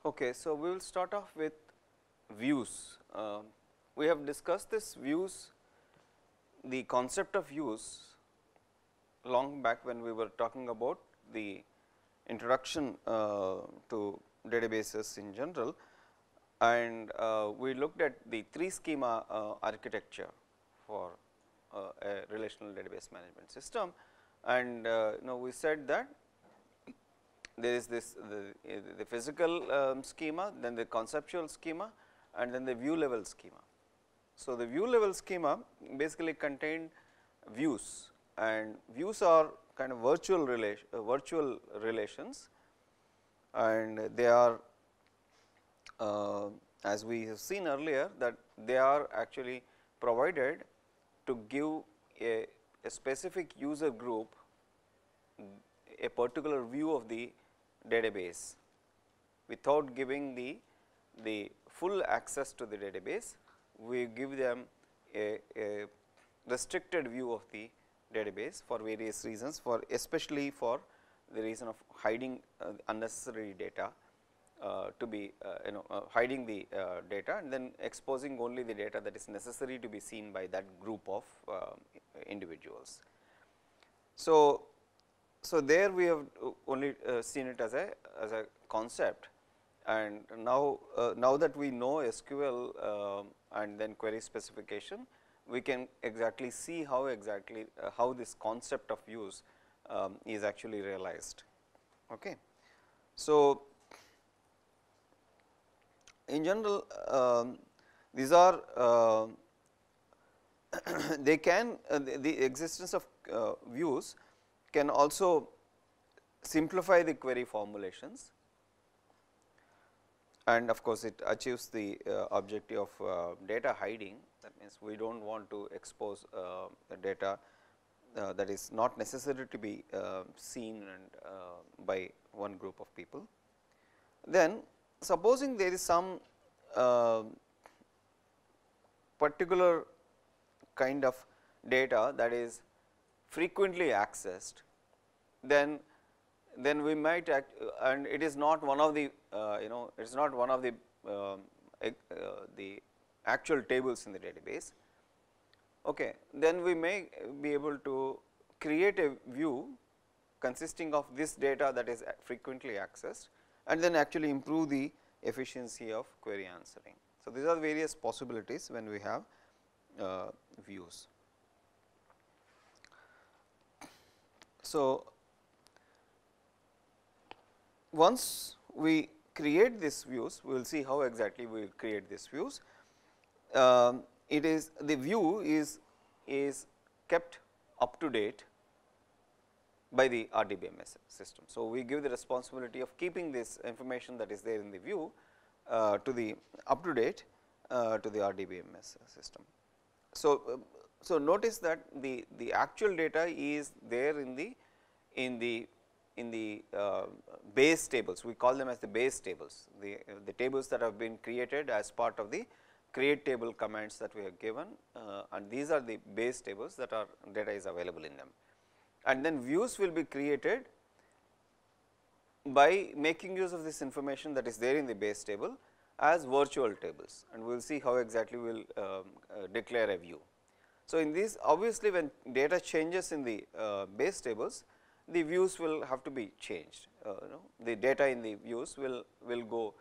Okay, so we will start off with views. We have discussed this views, the concept of views long back when we were talking about the introduction to databases in general, and we looked at the 3 schema architecture for a relational database management system, and we said that there is this the physical schema, then the conceptual schema, and then the view level schema. So, the view level schema basically contained views, and views are kind of virtual relations, and they are as we have seen earlier that they are actually provided to give a specific user group a particular view of the database without giving the full access to the database. We give them a restricted view of the database for various reasons, for especially for the reason of hiding unnecessary data, to be hiding the data and then exposing only the data that is necessary to be seen by that group of individuals. So, there we have only seen it as a concept, and now that we know SQL and then query specification, we can exactly see how this concept of views is actually realized. Okay. So, in general these are they can the existence of views can also simplify the query formulations, and of course, it achieves the objective of data hiding. That means, we do not want to expose the data that is not necessary to be seen and by one group of people. Then supposing there is some particular kind of data that is frequently accessed, then we might and it is not one of the it is not one of the actual tables in the database. Okay, then we may be able to create a view consisting of this data that is frequently accessed, and then actually improve the efficiency of query answering. So, these are various possibilities when we have views. So, once we create these views, we will see how exactly we will create these views. It is the view is kept up to date by the RDBMS system. So, we give the responsibility of keeping this information that is there in the view to the up to date to the RDBMS system. So, notice that the actual data is there in the base tables. We call them as the base tables, the tables that have been created as part of the create table commands that we have given, and these are the base tables that are data is available in them. And then views will be created by making use of this information that is there in the base table as virtual tables, and we will see how exactly we will declare a view. So, in these, obviously, when data changes in the base tables, the views will have to be changed. The data in the views will go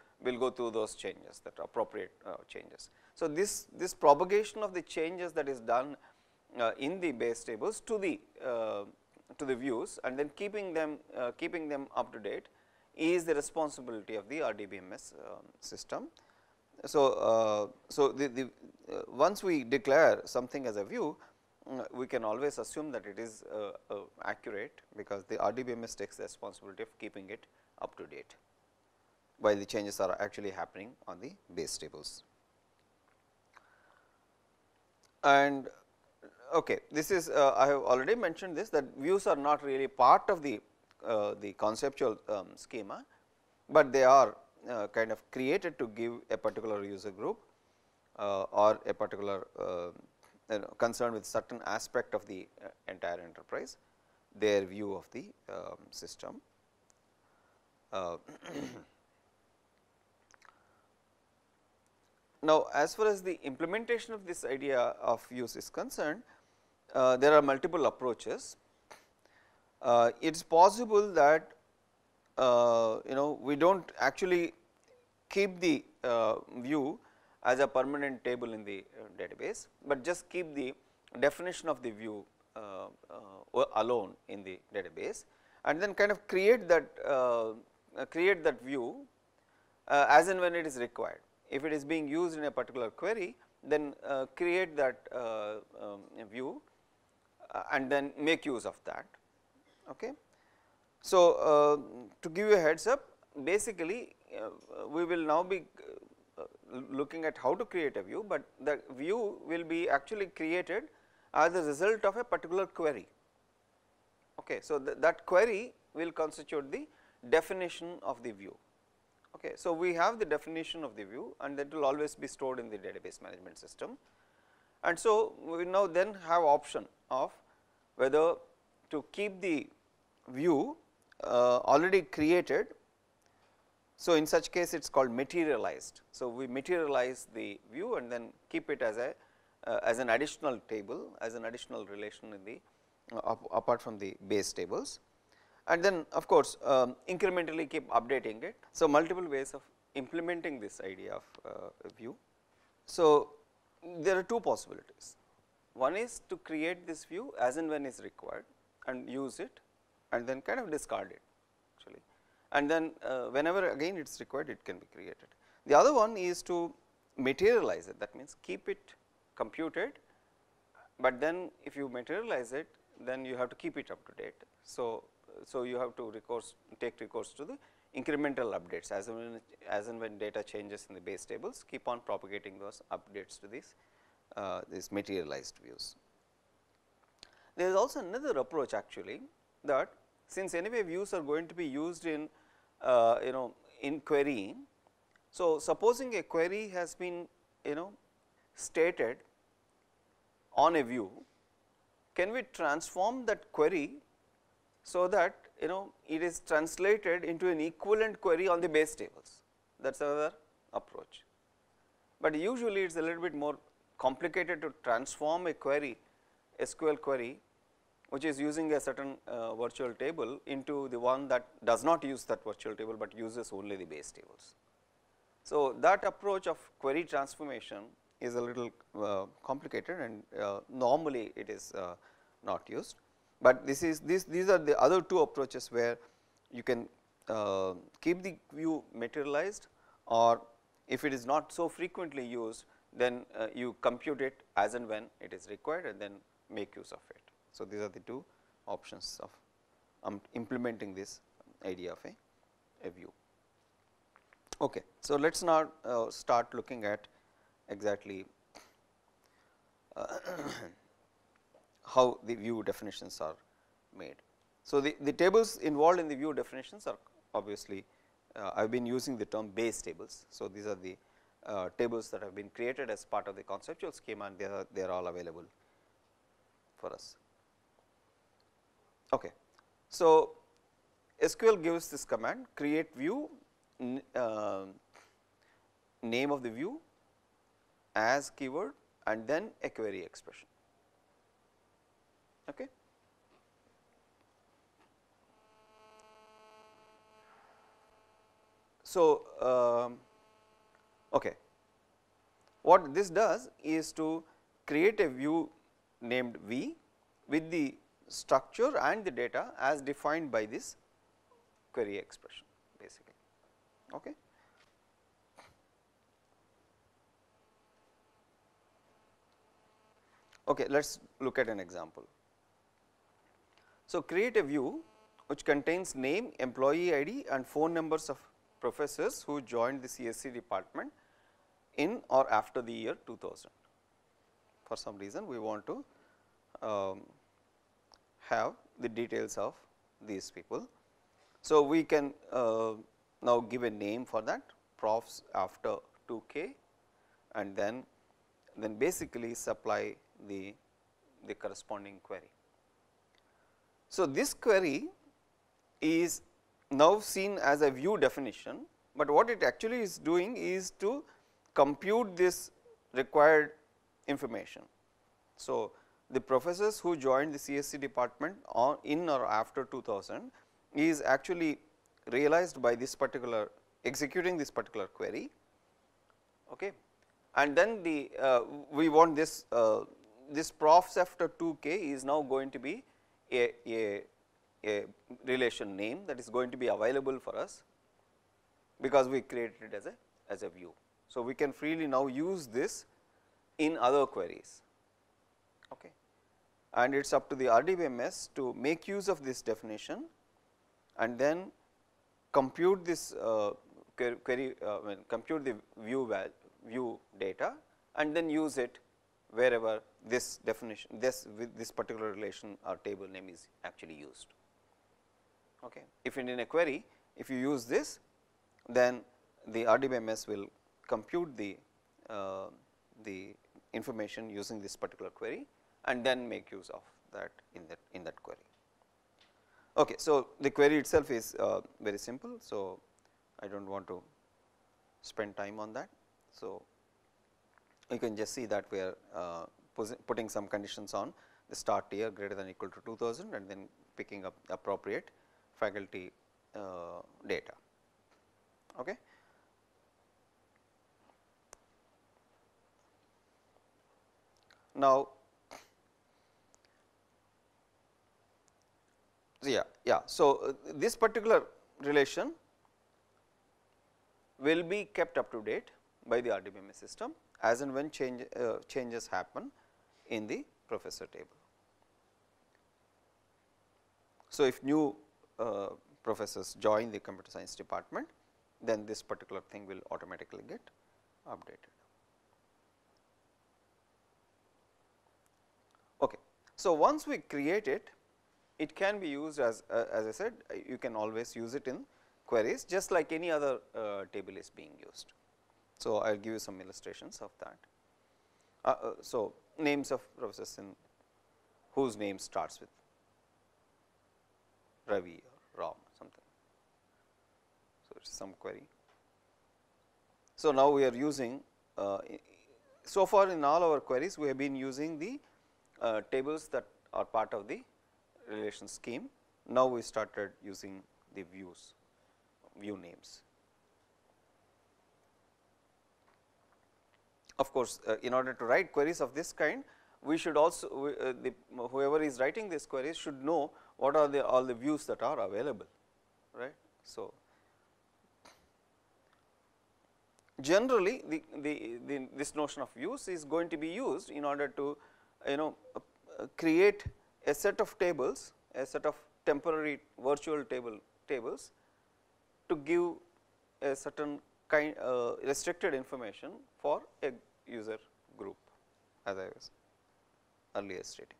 through those changes, that appropriate changes. So, this propagation of the changes that is done in the base tables to the views, and then keeping them up to date is the responsibility of the RDBMS system. So, once we declare something as a view, we can always assume that it is accurate, because the RDBMS takes the responsibility of keeping it up to date while the changes are actually happening on the base tables. And okay, this is I have already mentioned this, that views are not really part of the conceptual schema, but they are kind of created to give a particular user group or a particular concerned with certain aspect of the entire enterprise, their view of the system. Now, as far as the implementation of this idea of views is concerned, there are multiple approaches. It is possible that we do not actually keep the view as a permanent table in the database, but just keep the definition of the view alone in the database, and then kind of create that view as and when it is required. If it is being used in a particular query, then create that view and then make use of that. Okay. So, to give you a heads up, basically we will now be looking at how to create a view, but the view will be actually created as a result of a particular query. Okay. So, that query will constitute the definition of the view. Okay. So, we have the definition of the view, and that will always be stored in the database management system. And so, we now then have option of whether to keep the view already created. So, in such case it is called materialized. So, we materialize the view and then keep it as a as an additional table, as an additional relation in the apart from the base tables, and then of course, incrementally keep updating it. So, multiple ways of implementing this idea of view. So, there are two possibilities. One is to create this view as and when is required and use it, and then kind of discard it actually, and then whenever again it is required, it can be created. The other one is to materialize it, that means keep it computed, but then if you materialize it, then you have to keep it up to date. So, you have to take recourse to the incremental updates as and when data changes in the base tables, keep on propagating those updates to these materialized views. There is also another approach actually, that since anyway views are going to be used in in querying. So, supposing a query has been stated on a view, can we transform that query so that it is translated into an equivalent query on the base tables? That is another approach, but usually it is a little bit more complicated to transform a query, SQL query, which is using a certain virtual table into the one that does not use that virtual table, but uses only the base tables. So, that approach of query transformation is a little complicated, and normally it is not used, but these are the other two approaches where you can keep the view materialized, or if it is not so frequently used, then you compute it as and when it is required and then make use of it. So, these are the two options of implementing this idea of a view. Okay. So, let us now start looking at exactly how the view definitions are made. So, the tables involved in the view definitions are obviously I have been using the term base tables. So, these are the tables that have been created as part of the conceptual schema, and they are all available for us. Okay. So, SQL gives this command create view, name of the view as keyword, and then a query expression. Okay. So, okay. What this does is to create a view named V with the structure and the data as defined by this query expression basically. Okay. Okay, let us look at an example. So, create a view which contains name, employee ID and phone numbers of professors who joined the CSC department in or after the year 2000. For some reason we want to have the details of these people. So, we can now give a name for that, profs after 2K, and then basically supply the corresponding query. So, this query is now seen as a view definition, but what it actually is doing is to compute this required information. So, the professors who joined the CSC department on in or after 2000 is actually realized by this particular executing this particular query, okay. And then the we want this this profs after 2k is now going to be a relation name that is going to be available for us, because we created it as a view. So, we can freely now use this in other queries, okay. And it is up to the RDBMS to make use of this definition and then compute this query compute the view data and then use it wherever this definition this particular relation or table name is actually used, okay. If in a query, if you use this, then the RDBMS will compute the information using this particular query and then make use of that in that query. Okay, so the query itself is very simple. So, I do not want to spend time on that. So, you can just see that we are putting some conditions on the start year greater than or equal to 2000 and then picking up appropriate faculty data. Okay. Now, so this particular relation will be kept up to date by the RDBMS system as and when changes happen in the professor table. So, if new professors join the computer science department, then this particular thing will automatically get updated. Okay. So, once we create it, it can be used as I said, you can always use it in queries just like any other table is being used. So, I will give you some illustrations of that. So, names of professors in whose name starts with Ravi or Ram or something. So, it is some query. So, now we are using so far in all our queries we have been using the tables that are part of the relation scheme. Now, we started using the view names. Of course, in order to write queries of this kind, we should also whoever is writing these queries should know what are all the views that are available, right. So, generally this notion of views is going to be used in order to create a set of tables, a set of temporary virtual tables to give a certain kind restricted information for a user group, as I was earlier stating.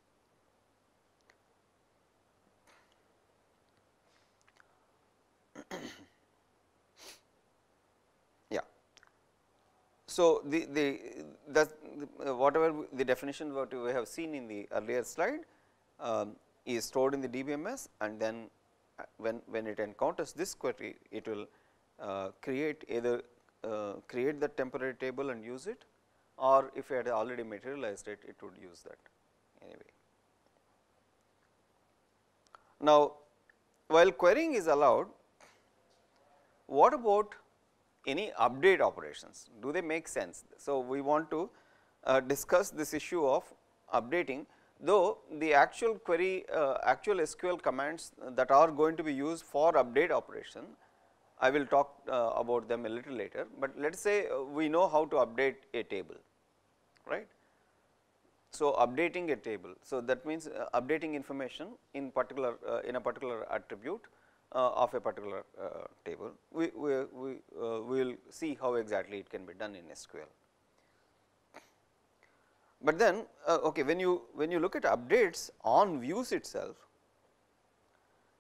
Yeah. So, whatever the definition what we have seen in the earlier slide is stored in the DBMS, and then when it encounters this query, it will create either create the temporary table and use it, or if it had already materialized it, it would use that anyway. Now, while querying is allowed, what about any update operations? Do they make sense? So, we want to discuss this issue of updating, though the actual query actual SQL commands that are going to be used for update operation, I will talk about them a little later, but let us say we know how to update a table, right. So, updating a table, so that means updating information in particular in a particular attribute of a particular table. We will see how exactly it can be done in SQL. But then okay, when you look at updates on views itself,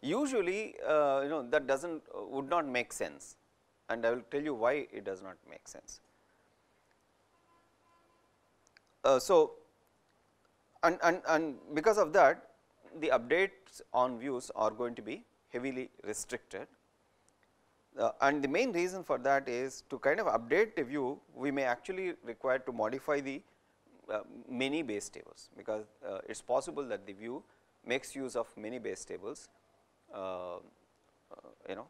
usually that would not make sense, and I will tell you why it does not make sense. So, and because of that, the updates on views are going to be heavily restricted. And the main reason for that is to kind of update the view, we may actually require to modify the many base tables, because it is possible that the view makes use of many base tables. You know,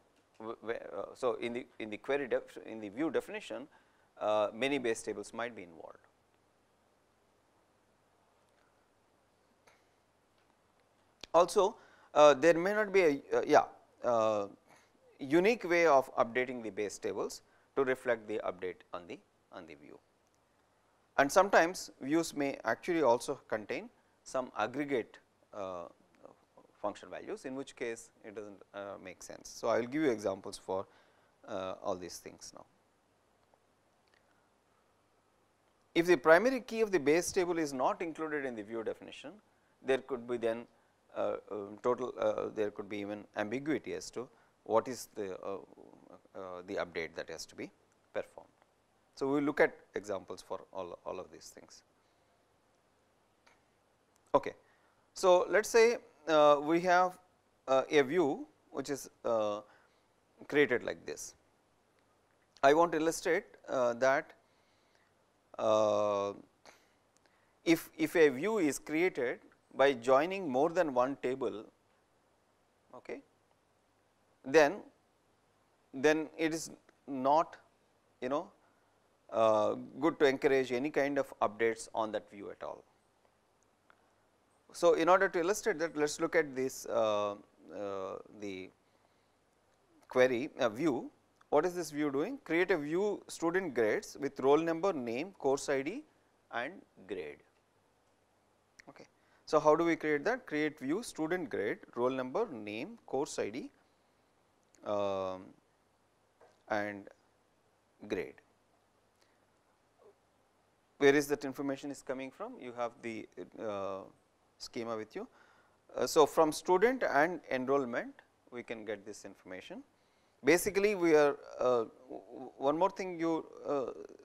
so in the query in the view definition, many base tables might be involved. Also, there may not be a unique way of updating the base tables to reflect the update on the view. And sometimes views may actually also contain some aggregate function values, in which case it does not make sense. So, I will give you examples for all these things now. If the primary key of the base table is not included in the view definition, there could be then there could be even ambiguity as to what is the update that has to be performed. So, we will look at examples for all of these things. Okay. So, let us say we have a view which is created like this. I want to illustrate that if a view is created by joining more than one table, okay, then it is not, you know, good to encourage any kind of updates on that view at all. So, in order to illustrate that, let us look at this the query view. What is this view doing? Create a view student grades with roll number, name, course ID and grade. Okay. So, how do we create that? Create view student grade, roll number, name, course ID and grade. Where is that information is coming from? You have the schema with you. So, from student and enrollment we can get this information. Basically, we are one more thing you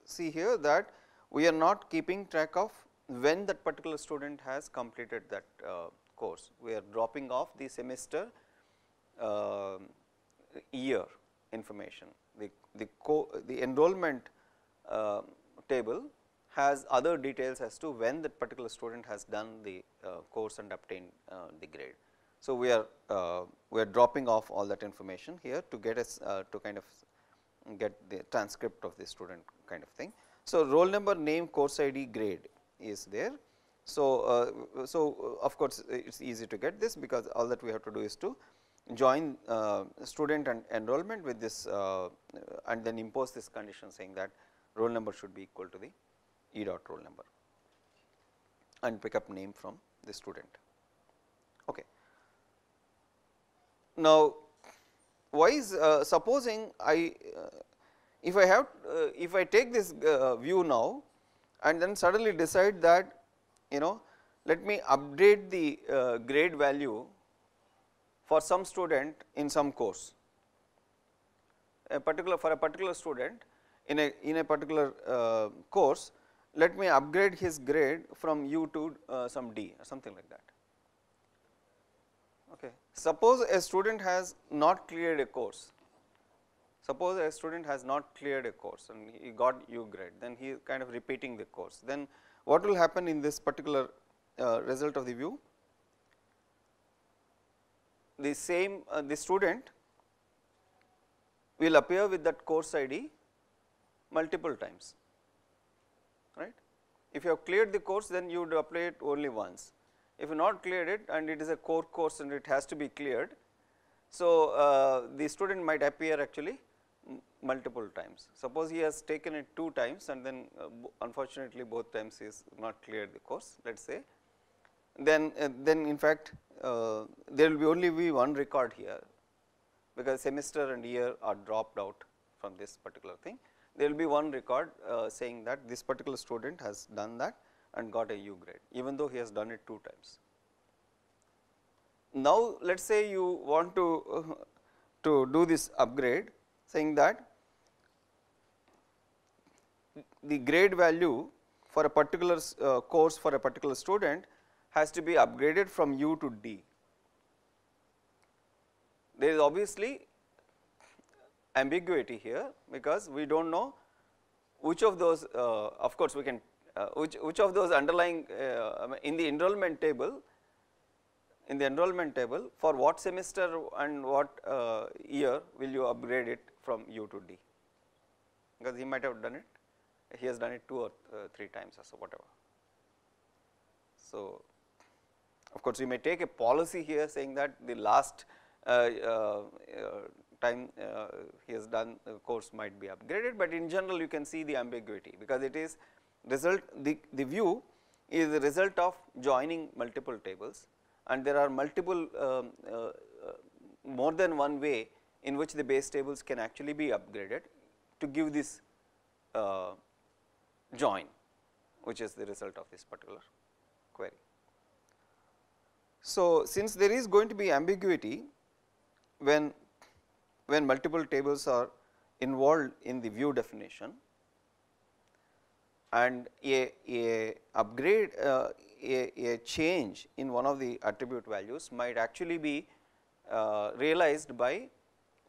see here, that we are not keeping track of when that particular student has completed that course. We are dropping off the semester year information. The enrollment table has other details as to when that particular student has done the course and obtained the grade. So, we are dropping off all that information here to get us to kind of get the transcript of the student kind of thing. So, roll number, name, course ID, grade is there. So, of course, it is easy to get this, because all that we have to do is to join student and enrollment with this and then impose this condition saying that roll number should be equal to the E dot roll number and pick up name from the student. Okay. Now, why is supposing if I take this view now and then suddenly decide that, you know, let me update the grade value for some student in some course, for a particular student in a particular course, let me upgrade his grade from U to some D or something like that. Okay. Suppose a student has not cleared a course. Suppose a student has not cleared a course and he got U grade, then he is kind of repeating the course. Then what will happen in this particular result of the view? The same the student will appear with that course ID multiple times, right. If you have cleared the course, then you would apply it only once. If you not cleared it and it is a core course and it has to be cleared, so the student might appear actually multiple times. Suppose he has taken it 2 times and then unfortunately both times he is not cleared the course, let us say, then in fact there will be only one record here, because semester and year are dropped out from this particular thing. There will be one record saying that this particular student has done that and got a U grade, even though he has done it 2 times. Now, let us say you want to do this upgrade, saying that the grade value for a particular course for a particular student has to be upgraded from U to D. There is obviously ambiguity here, because we do not know which of those, of course, we can which of those underlying in the enrollment table, for what semester and what year will you upgrade it from U to D, because he might have done it, he has done it 2 or 3 times or so, whatever. So, of course, we may take a policy here saying that the last time he has done the course might be upgraded, but in general you can see the ambiguity, because it is result, the view is the result of joining multiple tables, and there are multiple more than one way in which the base tables can actually be upgraded to give this join, which is the result of this particular query. So, since there is going to be ambiguity when multiple tables are involved in the view definition, and a upgrade a change in one of the attribute values might actually be realized by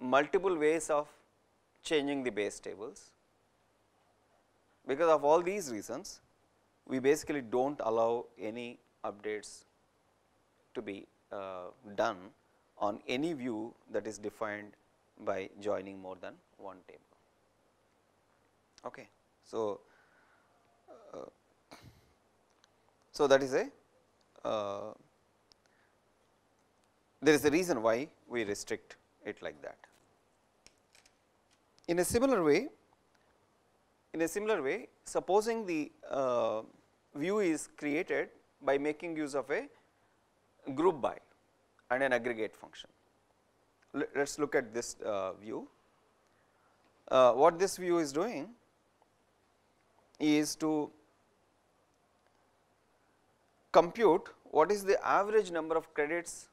multiple ways of changing the base tables. Because of all these reasons, we basically do not allow any updates to be done on any view that is defined by joining more than one table. Okay. So, that is a there is a reason why we restrict it like that. In a similar way, supposing the view is created by making use of a group by and an aggregate function. Let us look at this view. What this view is doing is to compute what is the average number of credits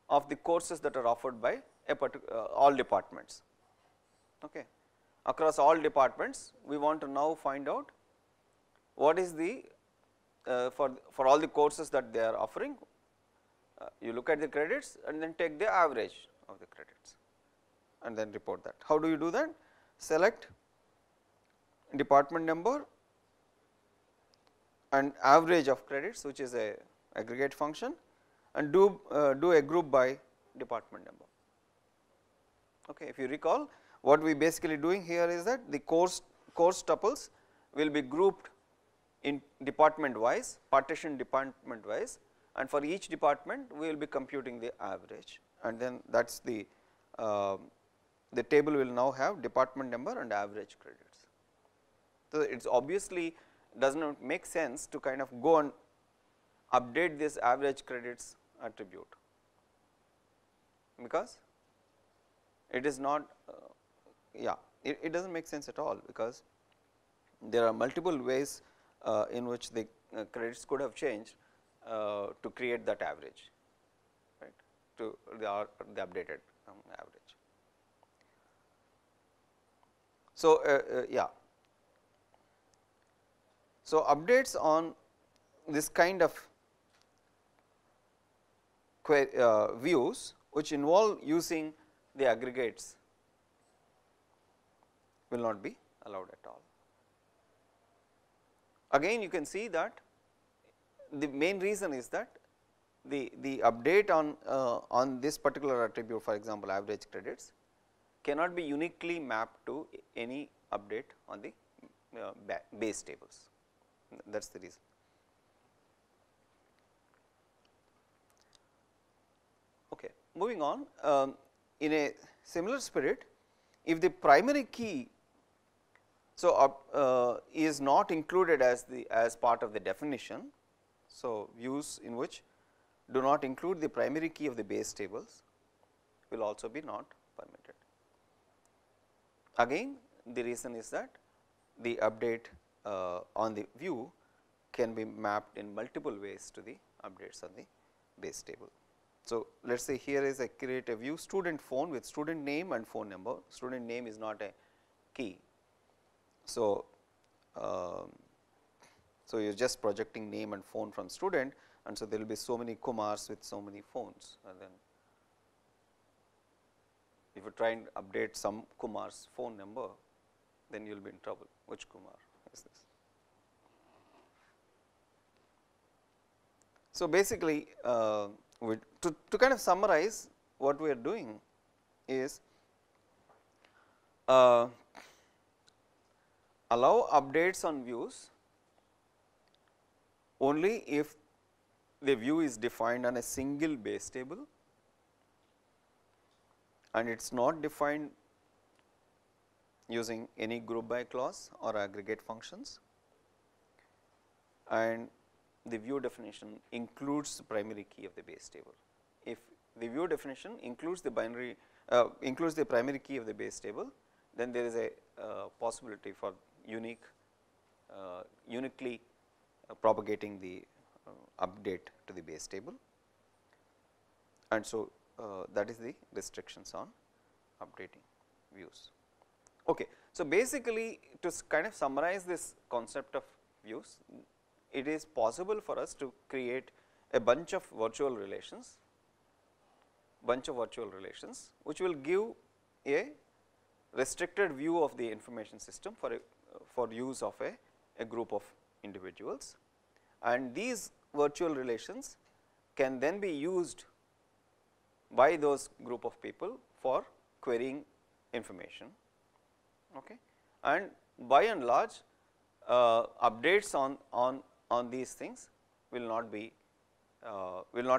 of the courses that are offered by a particular all departments. Okay. Across all departments, we want to now find out what is the for all the courses that they are offering. You look at the credits and then take the average of the credits and then report that. How do you do that? Select department number and average of credits, which is a aggregate function, and do a group by department number. Okay. If you recall, what we basically doing here is that the course tuples will be grouped in department wise, partition department wise, and for each department we will be computing the average, and then that is the table will now have department number and average credits. So, it is obviously does not make sense to kind of go and update this average credits attribute, because it is not it does not make sense at all, because there are multiple ways in which the credits could have changed to create that average, right, to the updated average. So, so updates on this kind of views which involve using the aggregates will not be allowed at all. Again, you can see that the main reason is that the update on this particular attribute, for example, average credits, cannot be uniquely mapped to any update on the base tables. That is the reason. Okay. Moving on, in a similar spirit, if the primary key is not included as part of the definition, so views in which do not include the primary key of the base tables will also be not permitted. Again, the reason is that the update on the view can be mapped in multiple ways to the updates on the base table. So, let us say here is I create a view student phone with student name and phone number. Student name is not a key. So, you are just projecting name and phone from student, and so there will be so many Kumars with so many phones, and then if you try and update some Kumar's phone number, then you will be in trouble. Which Kumar is this? So, basically to kind of summarize what we are doing is allow updates on views only if the view is defined on a single base table and it is not defined using any group by clause or aggregate functions, and the view definition includes the primary key of the base table. If the view definition includes the binary includes the primary key of the base table, then there is a possibility for uniquely propagating the update to the base table, and so that is the restrictions on updating views. Okay. So, basically to kind of summarize this concept of views, it is possible for us to create a bunch of virtual relations which will give a restricted view of the information system for use of a group of individuals, and these virtual relations can then be used by those group of people for querying information. Okay. And by and large updates on these things will not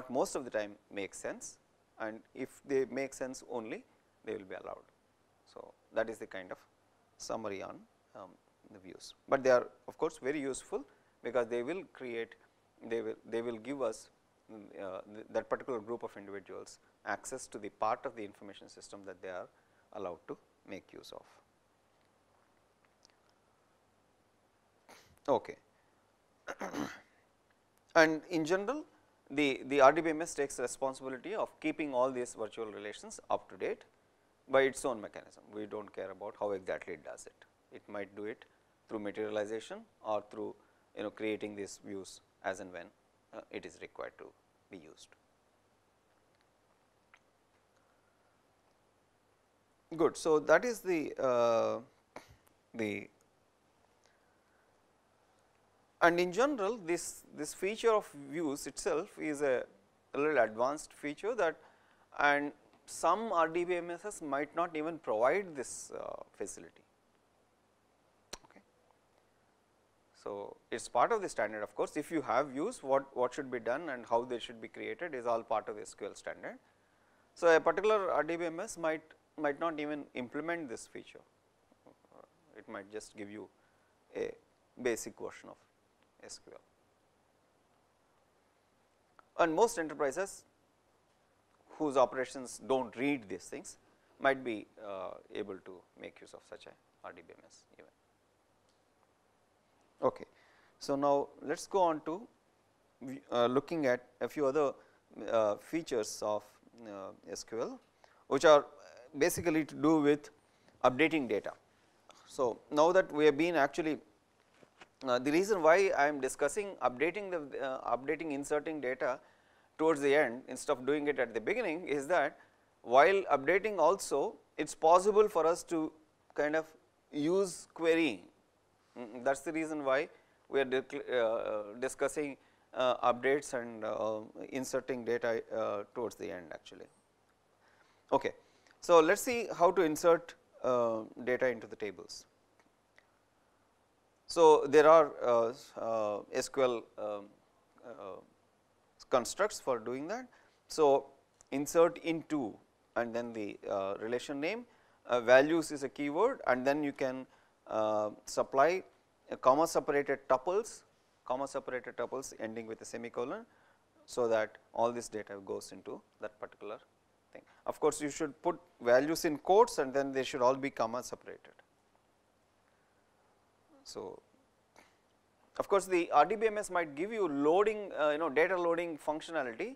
most of the time make sense, and if they make sense only, they will be allowed. So, that is the kind of summary on the views, but they are of course very useful because they will create, they will give us that particular group of individuals access to the part of the information system that they are allowed to make use of. Okay. And in general, the RDBMS takes responsibility of keeping all these virtual relations up to date by its own mechanism. We do not care about how exactly it does it. It might do it through materialization or through creating these views as and when it is required to be used. Good. So, that is the and in general this feature of views itself is a little advanced feature that, and some RDBMSs might not even provide this facility. Okay. So, it is part of the standard. Of course, if you have views, what should be done and how they should be created is all part of the SQL standard. So, a particular RDBMS might not even implement this feature, it might just give you a basic version of SQL. And most enterprises whose operations do not read these things might be able to make use of such a RDBMS even. Okay. So, now let us go on to looking at a few other features of SQL, which are basically to do with updating data. So, now that we have been actually the reason why I am discussing updating inserting data towards the end instead of doing it at the beginning is that while updating also it is possible for us to kind of use querying. That is the reason why we are discussing updates and inserting data towards the end actually. Okay. So, let us see how to insert data into the tables. So, there are SQL constructs for doing that. So, insert into and then the relation name, values is a keyword, and then you can supply a comma separated tuples ending with a semicolon, so that all this data goes into that particular thing. Of course, you should put values in quotes and then they should all be comma separated. So, of course, the RDBMS might give you loading data loading functionality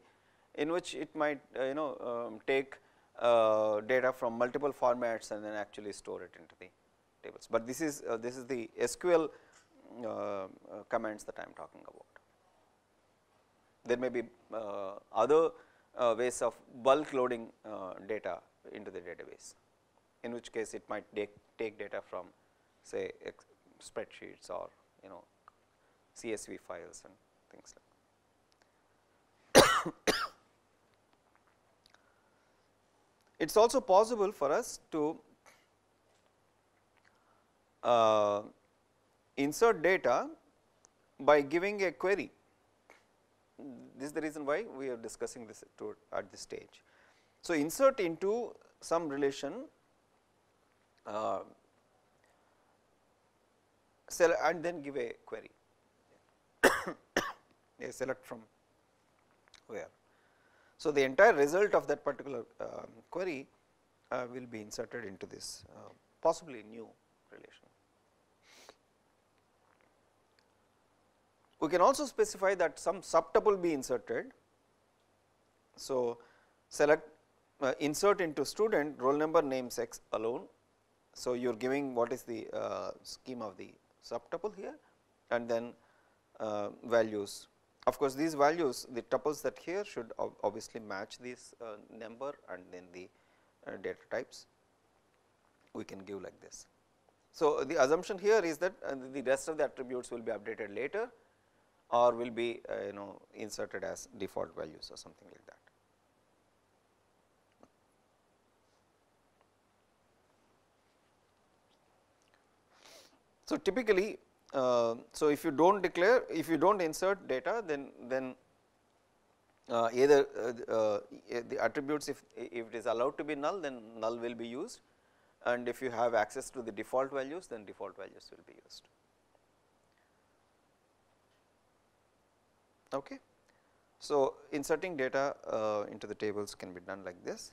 in which it might take data from multiple formats and then actually store it into the tables, but this is the SQL commands that I am talking about. There may be other ways of bulk loading data into the database, in which case it might take data from say spreadsheets or CSV files and things like that. It is also possible for us to insert data by giving a query. This is the reason why we are discussing this at this stage. So, insert into some relation and then give a query, a select from where. So, the entire result of that particular query will be inserted into this possibly new relation. We can also specify that some subtuple be inserted. So, select insert into student roll number name sex alone. So, you are giving what is the scheme of the subtuple here, and then values. Of course, these values, the tuples that here should obviously match this number and then the data types we can give like this. So, the assumption here is that the rest of the attributes will be updated later or will be inserted as default values or something like that. So, typically so if you do not declare, if you do not insert data, then either the attributes, if it is allowed to be null, then null will be used, and if you have access to the default values, then default values will be used. Okay. So, inserting data into the tables can be done like this.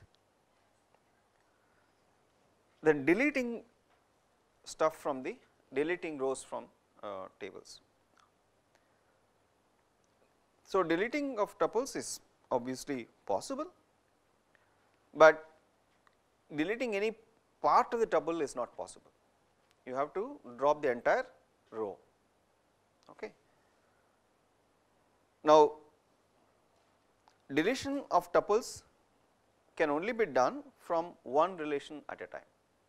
Then deleting stuff from the deleting rows from tables. So, deleting of tuples is obviously possible, but deleting any part of the tuple is not possible. You have to drop the entire row. Okay. Now, deletion of tuples can only be done from one relation at a time.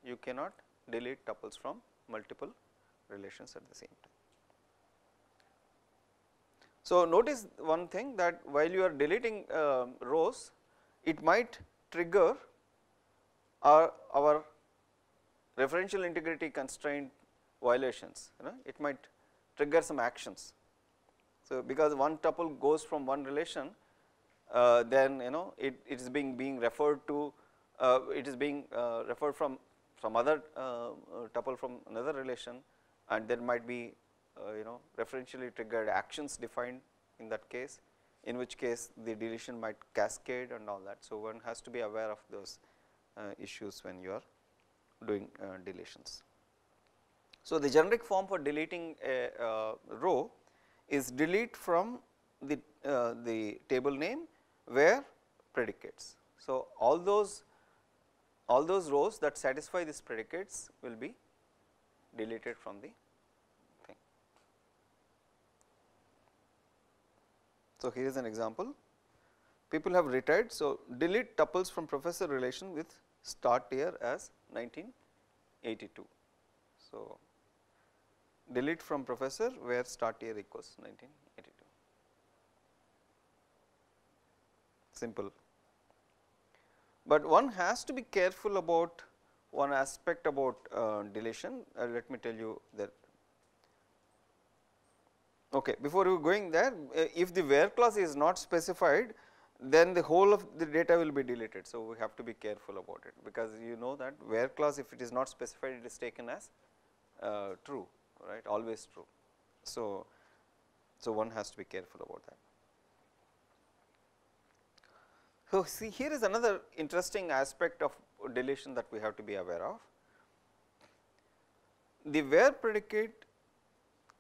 You cannot delete tuples from multiple relations at the same time. So, notice one thing, that while you are deleting rows, it might trigger our referential integrity constraint violations, it might trigger some actions. So, because one tuple goes from one relation, then it is being referred to, it is being referred from some other tuple from another relation, and there might be referentially triggered actions defined in that case, in which case the deletion might cascade and all that. So, one has to be aware of those issues when you are doing deletions. So, the generic form for deleting a row is delete from the table name where predicates. So, all those rows that satisfy these predicates will be deleted from the thing. So, here is an example. People have retired. So, delete tuples from professor relation with start year as 1982. So, delete from professor where start year equals 1982. Simple. But one has to be careful about one aspect about deletion. Let me tell you that. Okay, before you going there, if the where clause is not specified, then the whole of the data will be deleted. So, we have to be careful about it, because you know that where clause, if it is not specified, it is taken as true, right, always true. So, one has to be careful about that. So, see, here is another interesting aspect of deletion that we have to be aware of. The where predicate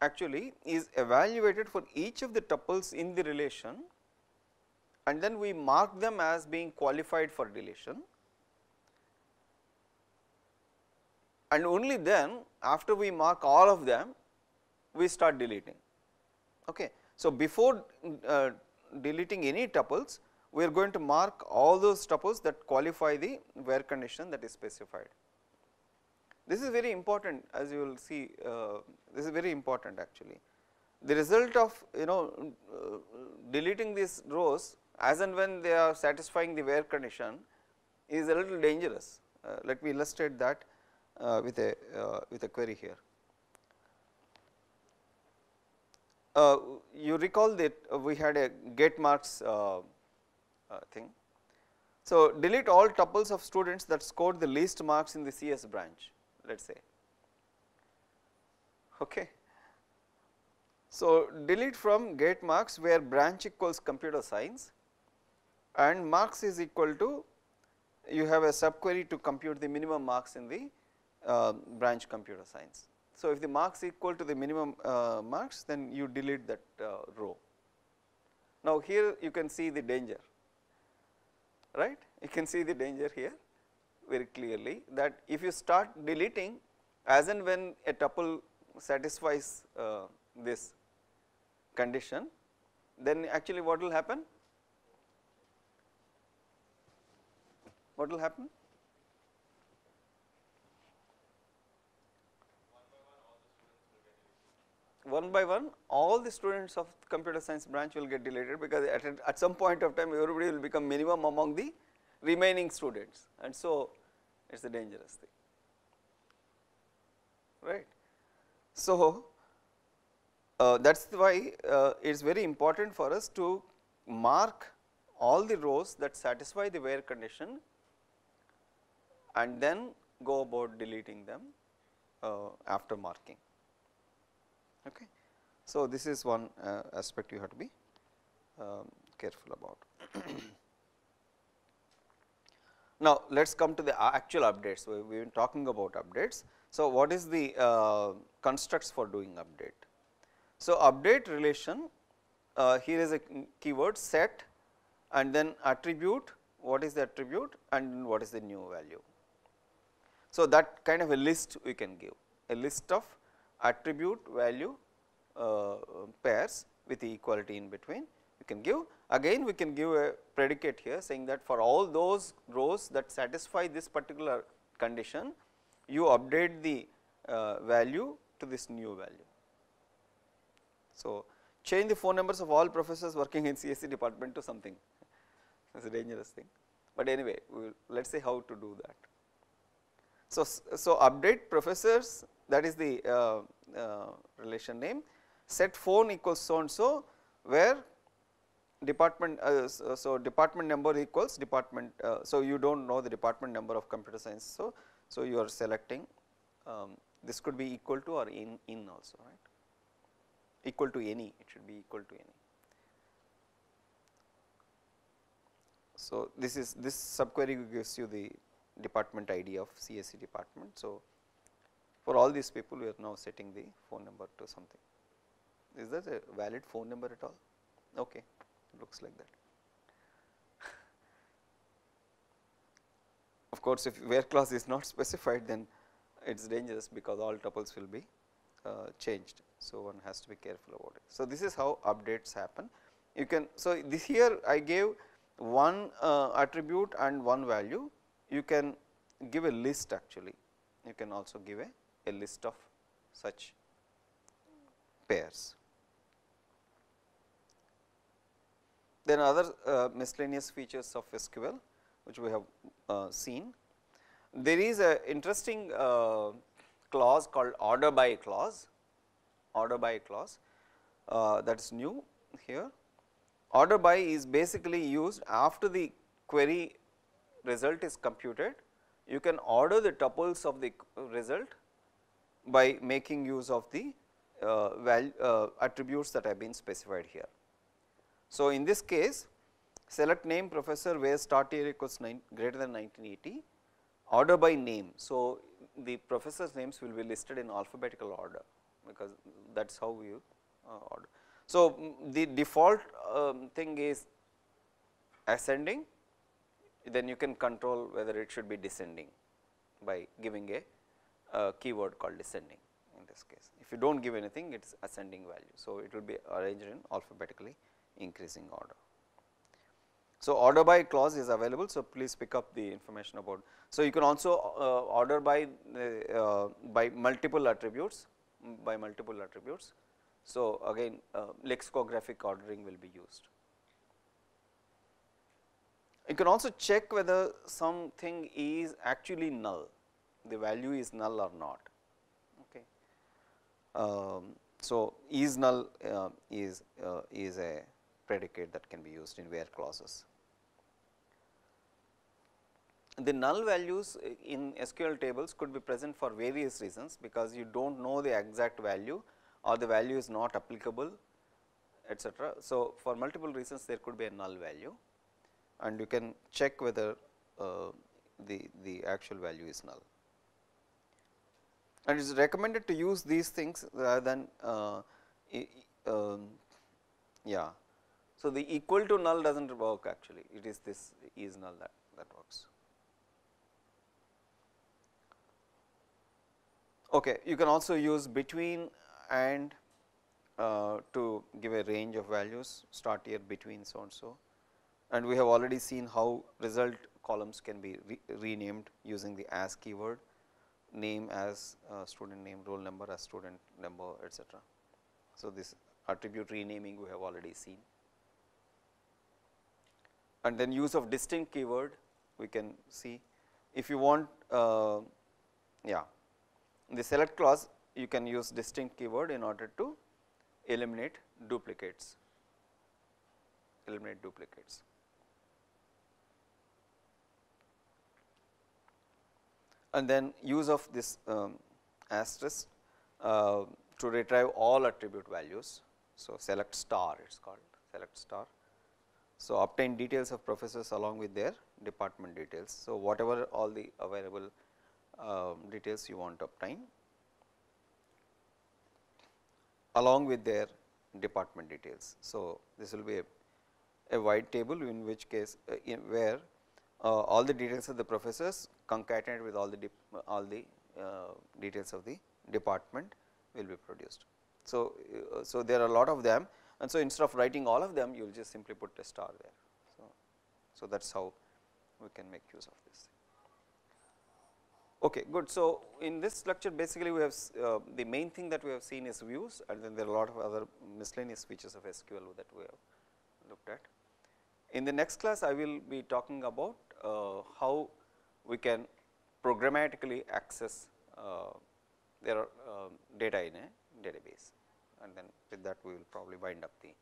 actually is evaluated for each of the tuples in the relation, and then we mark them as being qualified for deletion, and only then after we mark all of them we start deleting. Okay. So, before deleting any tuples, we are going to mark all those tuples that qualify the where condition that is specified. This is very important, as you will see, this is very important actually. The result of deleting these rows as and when they are satisfying the where condition is a little dangerous. Let me illustrate that with a query here. You recall that we had a get marks thing. So, delete all tuples of students that scored the least marks in the CS branch, let us say. Okay. So, delete from get marks where branch equals computer science and marks is equal to, you have a subquery to compute the minimum marks in the branch computer science. So, if the marks equal to the minimum marks, then you delete that row. Now, here you can see the danger, right. You can see the danger here very clearly, that if you start deleting as and when a tuple satisfies this condition, then actually what will happen? What will happen? One by one all the students of computer science branch will get deleted, because at some point of time everybody will become minimum among the remaining students, and so it is a dangerous thing, right. So, that is why it is very important for us to mark all the rows that satisfy the where condition and then go about deleting them after marking. Okay. So, this is one aspect you have to be careful about. Now, let us come to the actual updates. We have been talking about updates. So, what is the constructs for doing update? So, update relation, here is a keyword set and then attribute, what is the attribute and what is the new value. So, that kind of a list we can give, a list of attribute value pairs with the equality in between. We can give, again we can give a predicate here saying that for all those rows that satisfy this particular condition, you update the value to this new value. So, change the phone numbers of all professors working in CSE department to something, that is a dangerous thing, but anyway let us see how to do that. So, update professors, that is the relation name, set phone equals so and so, where department, so department number equals department, so you do not know the department number of computer science. So, you are selecting this could be equal to or in also, right, equal to any, it should be equal to any. So, this subquery gives you the department ID of CSE department. So, for all these people we are now setting the phone number to something. Is that a valid phone number at all? Okay, looks like that. Of course, if where clause is not specified, then it is dangerous because all tuples will be changed. So, one has to be careful about it. So, this is how updates happen. You can, so this here I gave one attribute and one value. You can give a list actually, you can also give a list of such pairs. Then other miscellaneous features of SQL which we have seen. There is a interesting clause called order by clause, that is new here. Order by is basically used after the query result is computed. You can order the tuples of the result by making use of the attributes that have been specified here. So, in this case select name professor where start year equals greater than 1980, order by name. So, the professors names will be listed in alphabetical order, because that is how we order. So, the default thing is ascending, then you can control whether it should be descending by giving a keyword called descending in this case. If you do not give anything, it is ascending value. So, it will be arranged in alphabetically increasing order. So, order by clause is available. So, please pick up the information about. So, you can also order by multiple attributes, So, again lexicographic ordering will be used. You can also check whether something is actually null, the value is null or not. Okay. So, is null is a predicate that can be used in where clauses. The null values in SQL tables could be present for various reasons, because you do not know the exact value or the value is not applicable, etc. So, for multiple reasons there could be a null value, and you can check whether the actual value is null. And it is recommended to use these things rather than yeah. So, the equal to null does not work actually, it is this is null that works. Okay, you can also use between and to give a range of values, start here between so and so, and we have already seen how result columns can be renamed using the as keyword, name as student name, roll number as student number, etc. So, this attribute renaming we have already seen, and then use of distinct keyword we can see. If you want in the select clause you can use distinct keyword in order to eliminate duplicates, and then use of this asterisk to retrieve all attribute values. So, select star, it is called select star. So, obtain details of professors along with their department details. So, whatever all the available details you want to obtain along with their department details. So, this will be a wide table, in which case where all the details of the professors concatenated with all the details of the department will be produced. So, so there are a lot of them, and so instead of writing all of them you will just simply put a star there. So, that is how we can make use of this. Okay, good. So, in this lecture basically we have the main thing that we have seen is views, and then there are a lot of other miscellaneous features of SQL that we have looked at. In the next class I will be talking about how we can programmatically access their data in a database, and then with that we will probably wind up the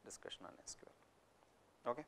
discussion on SQL. Okay.